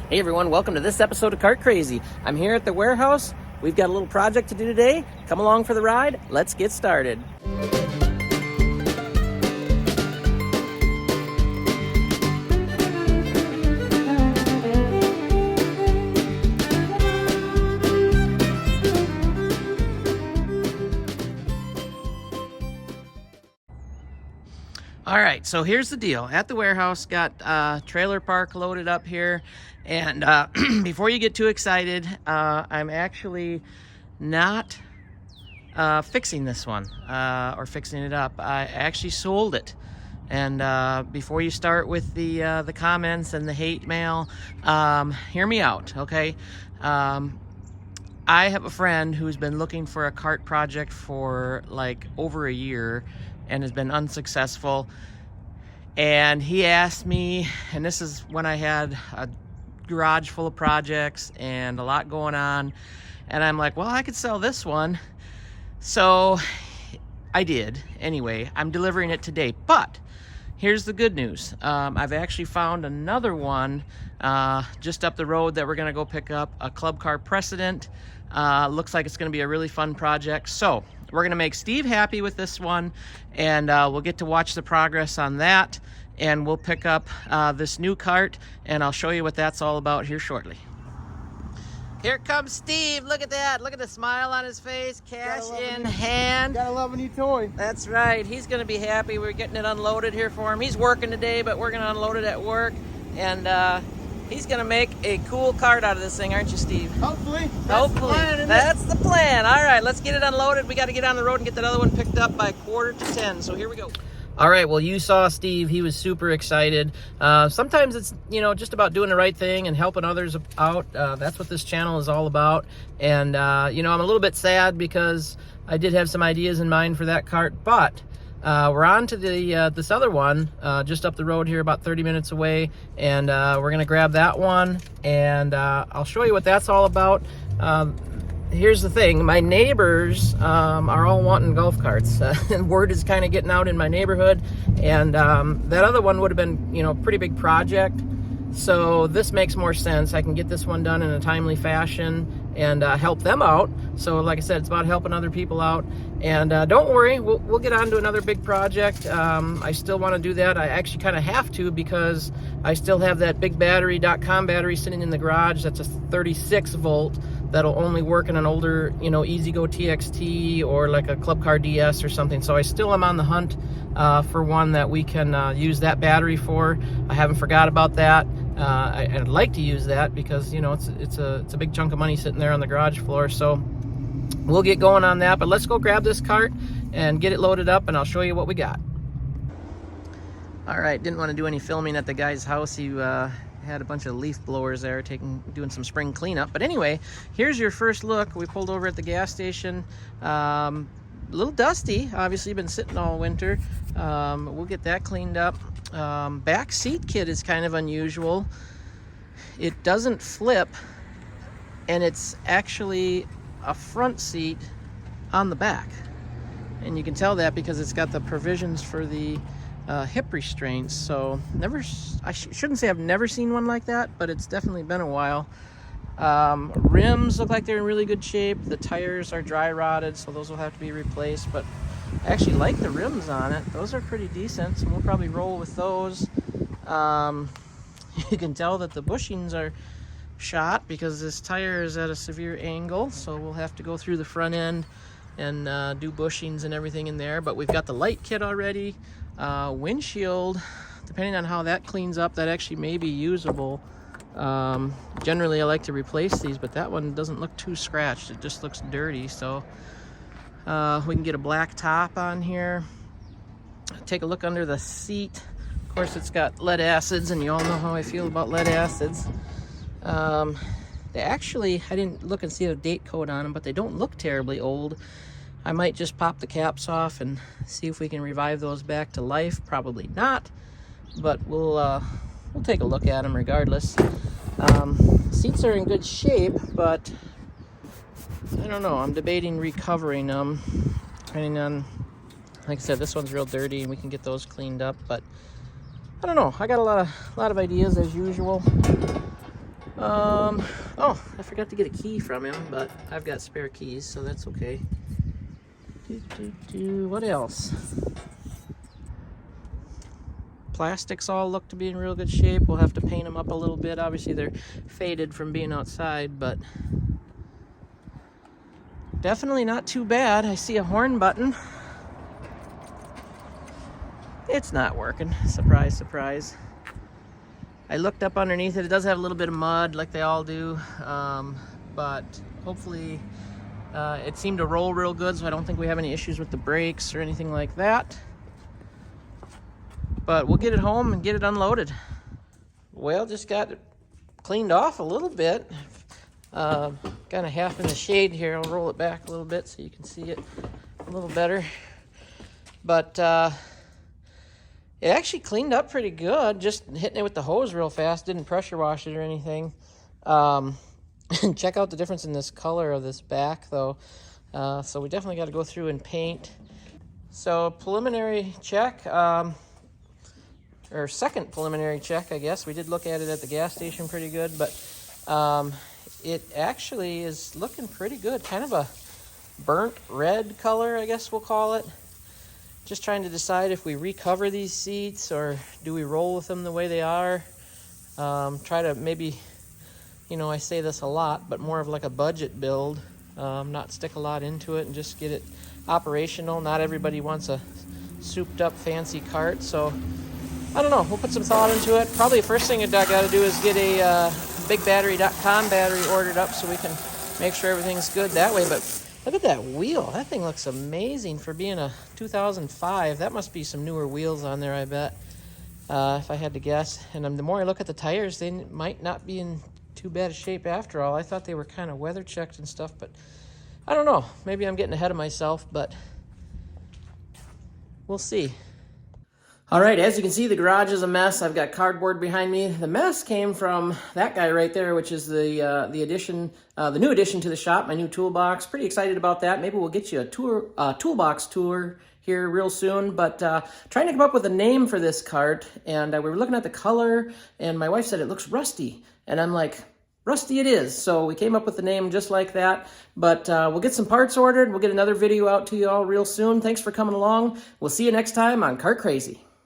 Hey everyone, welcome to this episode of Kart Crazy. I'm here at the warehouse. We've got a little project to do today. Come along for the ride. Let's get started. All right, so here's the deal. At the warehouse, got trailer park loaded up here. And before you get too excited, I'm actually not fixing this one or fixing it up. I actually sold it. And before you start with the comments and the hate mail, hear me out, okay? I have a friend who's been looking for a kart project for like over a year and has been unsuccessful. And he asked me, and this is when I had a garage full of projects and a lot going on, and I'm like, well, I could sell this one. So I did. Anyway, I'm delivering it today. But here's the good news. I've actually found another one just up the road that we're going to go pick up, a Club Car Precedent. Looks like it's going to be a really fun project. So we're going to make Steve happy with this one, and we'll get to watch the progress on that, and we'll pick up this new kart, and I'll show you what that's all about here shortly. Here comes Steve. Look at that. Look at the smile on his face. Cash in hand. Gotta love a new toy. That's right. He's going to be happy. We're getting it unloaded here for him. He's working today, but we're going to unload it at work, and he's going to make a cool kart out of this thing, aren't you, Steve? Hopefully. That's the plan. All right, let's get it unloaded. We got to get on the road and get that other one picked up by 9:45. So here we go. All right, well, you saw Steve. He was super excited. Sometimes it's, just about doing the right thing and helping others out. That's what this channel is all about. And, I'm a little bit sad because I did have some ideas in mind for that kart, but we're on to this other one just up the road here, about 30 minutes away, and we're gonna grab that one, and I'll show you what that's all about. Here's the thing: my neighbors are all wanting golf carts, and word is kind of getting out in my neighborhood, and that other one would have been, a pretty big project. So this makes more sense. I can get this one done in a timely fashion and help them out. So like I said, it's about helping other people out. And don't worry, we'll get on to another big project. I still want to do that. I actually kind of have to, because I still have that big battery.com battery sitting in the garage. That's a 36 volt that'll only work in an older, E-Z-GO TXT or like a Club Car DS or something. So I still am on the hunt for one that we can use that battery for. I haven't forgot about that. I'd like to use that because, it's a big chunk of money sitting there on the garage floor. So we'll get going on that, but let's go grab this kart and get it loaded up, and I'll show you what we got. All right, didn't want to do any filming at the guy's house. He had a bunch of leaf blowers there doing some spring cleanup. But anyway, here's your first look. We pulled over at the gas station. A little dusty, obviously been sitting all winter. We'll get that cleaned up. Back seat kit is kind of unusual. It doesn't flip, and it's actually a front seat on the back, and you can tell that because it's got the provisions for the hip restraints. So I shouldn't say I've never seen one like that, but it's definitely been a while. Rims look like they're in really good shape. The tires are dry rotted, so those will have to be replaced, but I actually like the rims on it. Those are pretty decent, so we'll probably roll with those. You can tell that the bushings are shot because this tire is at a severe angle, so we'll have to go through the front end and do bushings and everything in there. But we've got the light kit already. Windshield, depending on how that cleans up, that actually may be usable. Generally I like to replace these, but that one doesn't look too scratched. It just looks dirty. So we can get a black top on here. Take a look under the seat. Of course, it's got lead acids, and you all know how I feel about lead acids. They actually, I didn't look and see the date code on them, but they don't look terribly old. I might just pop the caps off and see if we can revive those back to life. Probably not, but we'll take a look at them regardless. Seats are in good shape, but I don't know. I'm debating recovering them, depending on, like I said, this one's real dirty, and we can get those cleaned up. But I don't know. I got a lot of ideas as usual. Oh, I forgot to get a key from him, but I've got spare keys, so that's okay. What else? Plastics all look to be in real good shape. We'll have to paint them up a little bit. Obviously, they're faded from being outside, but definitely not too bad. I see a horn button. It's not working. Surprise, surprise. I looked up underneath it. It does have a little bit of mud like they all do, but hopefully it seemed to roll real good, so I don't think we have any issues with the brakes or anything like that. But we'll get it home and get it unloaded. Well, just got it cleaned off a little bit. Kind of half in the shade here. I'll roll it back a little bit so you can see it a little better. But it actually cleaned up pretty good, just hitting it with the hose real fast. Didn't pressure wash it or anything. Check out the difference in this color of this back, though. So we definitely got to go through and paint. So preliminary check, or second preliminary check, I guess. We did look at it at the gas station pretty good, but it actually is looking pretty good. Kind of a burnt red color, I guess we'll call it. Just trying to decide if we recover these seats or do we roll with them the way they are. Try to maybe, you know, I say this a lot, but more of like a budget build. Not stick a lot into it and just get it operational. Not everybody wants a souped up fancy cart, so I don't know. We'll put some thought into it. Probably the first thing I got to do is get a bigbattery.com battery ordered up so we can make sure everything's good that way. But look at that wheel. That thing looks amazing for being a 2005. That must be some newer wheels on there, I bet, if I had to guess. And the more I look at the tires, they might not be in too bad a shape after all. I thought they were kind of weather checked and stuff, but I don't know. Maybe I'm getting ahead of myself, but we'll see. All right, as you can see, the garage is a mess. I've got cardboard behind me. The mess came from that guy right there, which is the new addition to the shop, my new toolbox. Pretty excited about that. Maybe we'll get you a toolbox tour here real soon. But trying to come up with a name for this cart, and we were looking at the color, and my wife said it looks rusty, and I'm like, rusty it is. So we came up with the name just like that. But we'll get some parts ordered. We'll get another video out to you all real soon. Thanks for coming along. We'll see you next time on Kart Crazy.